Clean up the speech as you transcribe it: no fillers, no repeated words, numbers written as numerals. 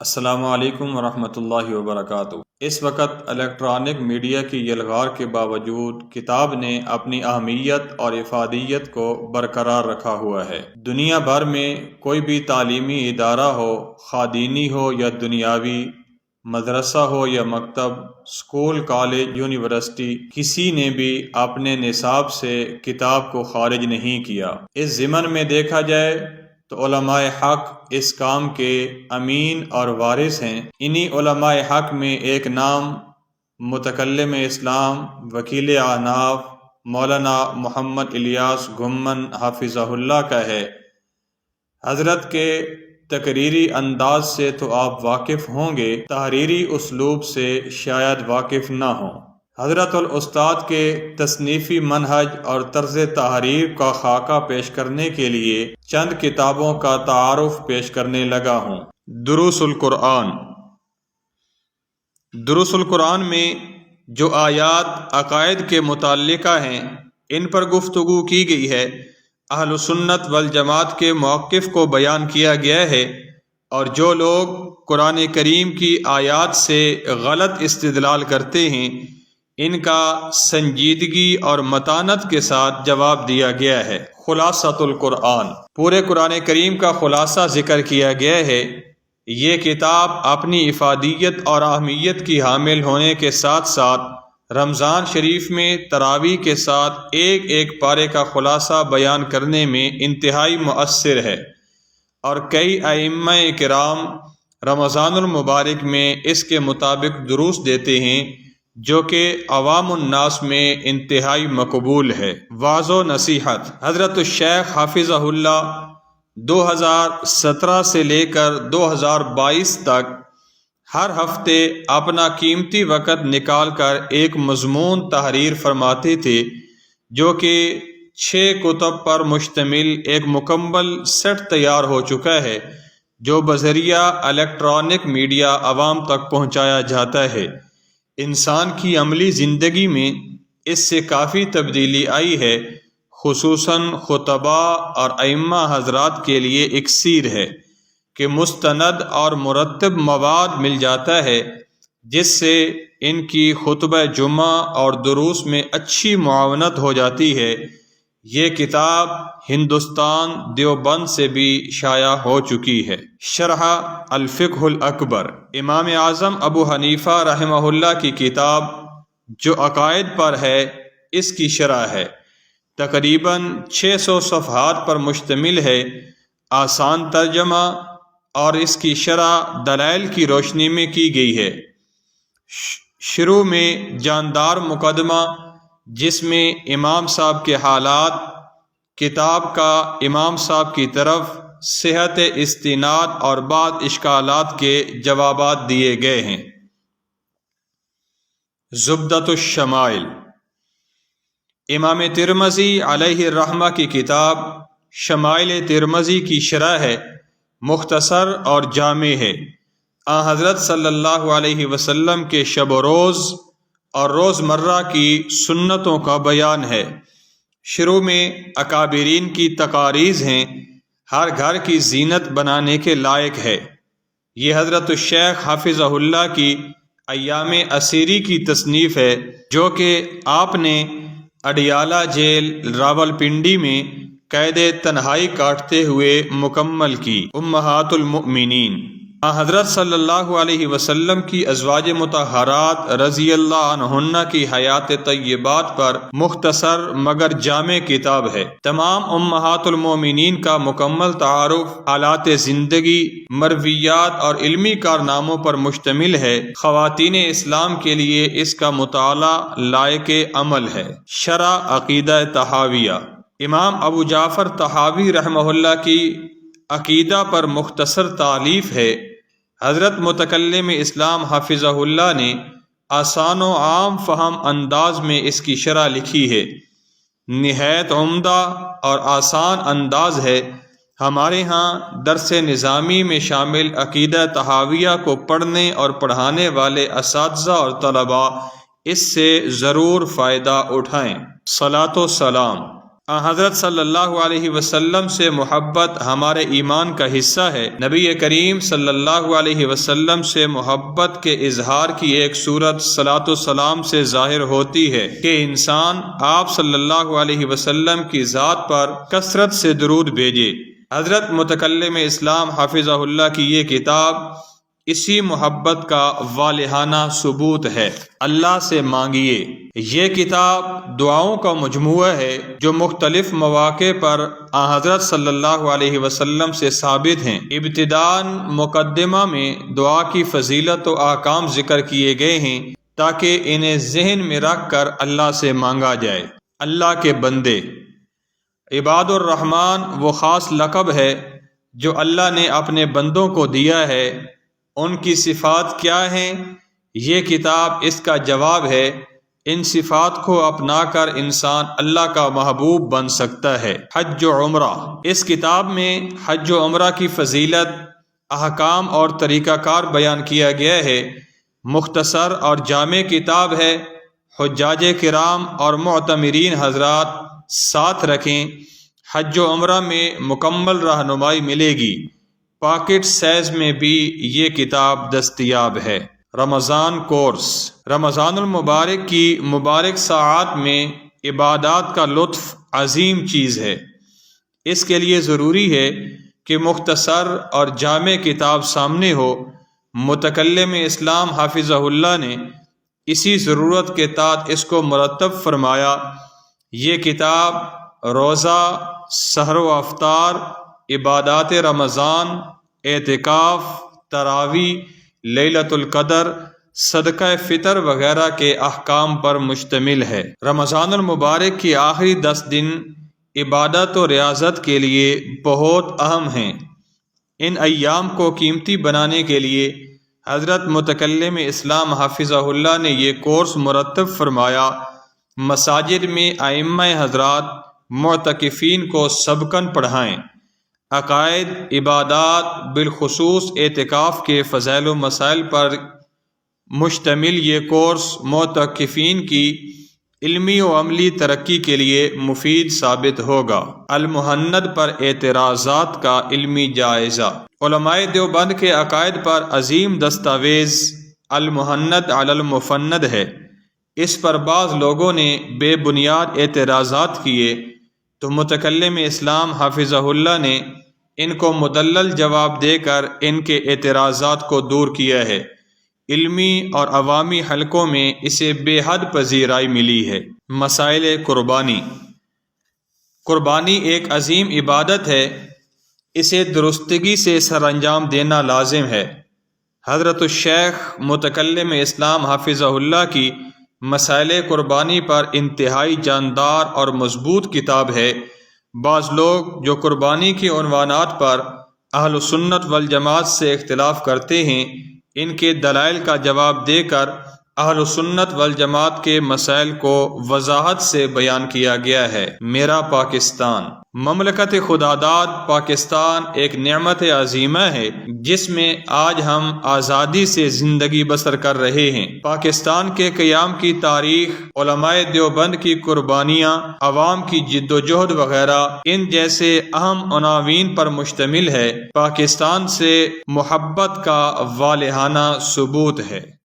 السلام علیکم ورحمۃ اللہ وبرکاتہ۔ اس وقت الیکٹرانک میڈیا کی یلغار کے باوجود کتاب نے اپنی اہمیت اور افادیت کو برقرار رکھا ہوا ہے۔ دنیا بھر میں کوئی بھی تعلیمی ادارہ ہو، خواہ دینی ہو یا دنیاوی، مدرسہ ہو یا مکتب، اسکول، کالج، یونیورسٹی، کسی نے بھی اپنے نصاب سے کتاب کو خارج نہیں کیا۔ اس ضمن میں دیکھا جائے تو علماء حق اس کام کے امین اور وارث ہیں۔ انہی علماء حق میں ایک نام متکلم اسلام، وکیل احناف، مولانا محمد الیاس گھمن حافظہ اللہ کا ہے۔ حضرت کے تقریری انداز سے تو آپ واقف ہوں گے، تحریری اسلوب سے شاید واقف نہ ہوں۔ حضرت الاستاد کے تصنیفی منہج اور طرز تحریر کا خاکہ پیش کرنے کے لیے چند کتابوں کا تعارف پیش کرنے لگا ہوں۔ دروس القرآن۔ دروس القرآن میں جو آیات عقائد کے متعلقہ ہیں، ان پر گفتگو کی گئی ہے۔ اہل سنت والجماعت کے موقف کو بیان کیا گیا ہے، اور جو لوگ قرآن کریم کی آیات سے غلط استدلال کرتے ہیں، ان کا سنجیدگی اور متانت کے ساتھ جواب دیا گیا ہے۔ خلاصۃ القرآن، پورے قرآن کریم کا خلاصہ ذکر کیا گیا ہے۔ یہ کتاب اپنی افادیت اور اہمیت کی حامل ہونے کے ساتھ ساتھ رمضان شریف میں تراویح کے ساتھ ایک ایک پارے کا خلاصہ بیان کرنے میں انتہائی مؤثر ہے، اور کئی ائمہ کرام رمضان المبارک میں اس کے مطابق دروس دیتے ہیں، جو کہ عوام الناس میں انتہائی مقبول ہے۔ وعظ و نصیحت۔ حضرت الشیخ حافظہ اللہ 2017 سے لے کر 2022 تک ہر ہفتے اپنا قیمتی وقت نکال کر ایک مضمون تحریر فرماتے تھے، جو کہ 6 کتب پر مشتمل ایک مکمل سیٹ تیار ہو چکا ہے، جو بذریعہ الیکٹرانک میڈیا عوام تک پہنچایا جاتا ہے۔ انسان کی عملی زندگی میں اس سے کافی تبدیلی آئی ہے، خصوصاً خطباء اور ائمہ حضرات کے لیے اکسیر ہے کہ مستند اور مرتب مواد مل جاتا ہے، جس سے ان کی خطبہ جمعہ اور دروس میں اچھی معاونت ہو جاتی ہے۔ یہ کتاب ہندوستان دیوبند سے بھی شائع ہو چکی ہے۔ شرح الفقہ الاکبر۔ امام اعظم ابو حنیفہ رحمہ اللہ کی کتاب جو عقائد پر ہے، اس کی شرح ہے۔ تقریباً 600 صفحات پر مشتمل ہے، آسان ترجمہ، اور اس کی شرح دلائل کی روشنی میں کی گئی ہے۔ شروع میں جاندار مقدمہ، جس میں امام صاحب کے حالات، کتاب کا امام صاحب کی طرف صحت استناد اور بعض اشکالات کے جوابات دیے گئے ہیں۔ زبدۃ الشمائل۔ امام ترمذی علیہ الرحمہ کی کتاب شمائل ترمذی کی شرح ہے، مختصر اور جامع ہے۔ حضرت صلی اللہ علیہ وسلم کے شب و روز اور روزمرہ کی سنتوں کا بیان ہے۔ شروع میں اکابرین کی تقاریض ہیں، ہر گھر کی زینت بنانے کے لائق ہے۔ یہ حضرت الشیخ حافظہ اللہ کی ایام اسیری کی تصنیف ہے، جو کہ آپ نے اڈیالہ جیل راولپنڈی میں قید تنہائی کاٹتے ہوئے مکمل کی۔ امہات المؤمنین۔ حضرت صلی اللہ علیہ وسلم کی ازواج مطہرات رضی اللہ عنہن کی حیات طیبات پر مختصر مگر جامع کتاب ہے۔ تمام امہات المؤمنین کا مکمل تعارف، حالات زندگی، مرویات اور علمی کارناموں پر مشتمل ہے۔ خواتین اسلام کے لیے اس کا مطالعہ لائق عمل ہے۔ شرح عقیدہ طحاویہ۔ امام ابو جعفر طحاوی رحمہ اللہ کی عقیدہ پر مختصر تالیف ہے۔ حضرت متکلم اسلام حافظہ اللہ نے آسان و عام فہم انداز میں اس کی شرح لکھی ہے۔ نہایت عمدہ اور آسان انداز ہے۔ ہمارے ہاں درس نظامی میں شامل عقیدہ طحاویہ کو پڑھنے اور پڑھانے والے اساتذہ اور طلباء اس سے ضرور فائدہ اٹھائیں۔ صلاۃ و سلام۔ حضرت صلی اللہ علیہ وسلم سے محبت ہمارے ایمان کا حصہ ہے۔ نبی کریم صلی اللہ علیہ وسلم سے محبت کے اظہار کی ایک صورت صلاۃ و سلام سے ظاہر ہوتی ہے کہ انسان آپ صلی اللہ علیہ وسلم کی ذات پر کثرت سے درود بھیجے۔ حضرت متکلم اسلام حافظہ اللہ کی یہ کتاب اسی محبت کا والہانہ ثبوت ہے۔ اللہ سے مانگیے۔ یہ کتاب دعاؤں کا مجموعہ ہے جو مختلف مواقع پر حضرت صلی اللہ علیہ وسلم سے ثابت ہیں۔ ابتداً مقدمہ میں دعا کی فضیلت و احکام ذکر کیے گئے ہیں تاکہ انہیں ذہن میں رکھ کر اللہ سے مانگا جائے۔ اللہ کے بندے، عباد الرحمن وہ خاص لقب ہے جو اللہ نے اپنے بندوں کو دیا ہے۔ ان کی صفات کیا ہیں؟ یہ کتاب اس کا جواب ہے۔ ان صفات کو اپنا کر انسان اللہ کا محبوب بن سکتا ہے۔ حج و عمرہ، اس کتاب میں حج و عمرہ کی فضیلت، احکام اور طریقہ کار بیان کیا گیا ہے۔ مختصر اور جامع کتاب ہے۔ حجاج کرام اور معتمرین حضرات ساتھ رکھیں۔ حج و عمرہ میں مکمل رہنمائی ملے گی۔ پاکٹ سائز میں بھی یہ کتاب دستیاب ہے۔ رمضان کورس، رمضان المبارک کی مبارک ساعات میں عبادات کا لطف عظیم چیز ہے۔ اس کے لیے ضروری ہے کہ مختصر اور جامع کتاب سامنے ہو۔ متکلم اسلام حافظہ اللہ نے اسی ضرورت کے تحت اس کو مرتب فرمایا۔ یہ کتاب روزہ، سحر و افطار، عبادات رمضان، اعتکاف، تراویح، لیلۃ القدر، صدقہ فطر وغیرہ کے احکام پر مشتمل ہے۔ رمضان المبارک کی آخری 10 دن عبادت و ریاضت کے لیے بہت اہم ہیں۔ ان ایام کو قیمتی بنانے کے لیے حضرت متکلم اسلام حافظہ اللہ نے یہ کورس مرتب فرمایا۔ مساجد میں ائمہ حضرات معتکفین کو سبقاً پڑھائیں۔ عقائد، عبادات، بالخصوص اعتکاف کے فضائل و مسائل پر مشتمل یہ کورس معتکفین کی علمی و عملی ترقی کے لیے مفید ثابت ہوگا۔ المہند پر اعتراضات کا علمی جائزہ، علماء دیوبند کے عقائد پر عظیم دستاویز المہند علی المفند ہے۔ اس پر بعض لوگوں نے بے بنیاد اعتراضات کیے تو متکلم اسلام حافظہ اللہ نے ان کو مدلل جواب دے کر ان کے اعتراضات کو دور کیا ہے۔ علمی اور عوامی حلقوں میں اسے بے حد پذیرائی ملی ہے۔ مسائل قربانی، قربانی ایک عظیم عبادت ہے۔ اسے درستگی سے سر انجام دینا لازم ہے۔ حضرت الشیخ متکلم اسلام حافظہ اللہ کی مسائل قربانی پر انتہائی جاندار اور مضبوط کتاب ہے۔ بعض لوگ جو قربانی کے عنوانات پر اہل سنت والجماعت سے اختلاف کرتے ہیں، ان کے دلائل کا جواب دے کر اہل سنت والجماعت کے مسائل کو وضاحت سے بیان کیا گیا ہے۔ میرا پاکستان، مملکت خداداد پاکستان ایک نعمت عظیمہ ہے جس میں آج ہم آزادی سے زندگی بسر کر رہے ہیں۔ پاکستان کے قیام کی تاریخ، علماء دیوبند کی قربانیاں، عوام کی جد و جہد وغیرہ ان جیسے اہم عناوین پر مشتمل ہے۔ پاکستان سے محبت کا والہانہ ثبوت ہے۔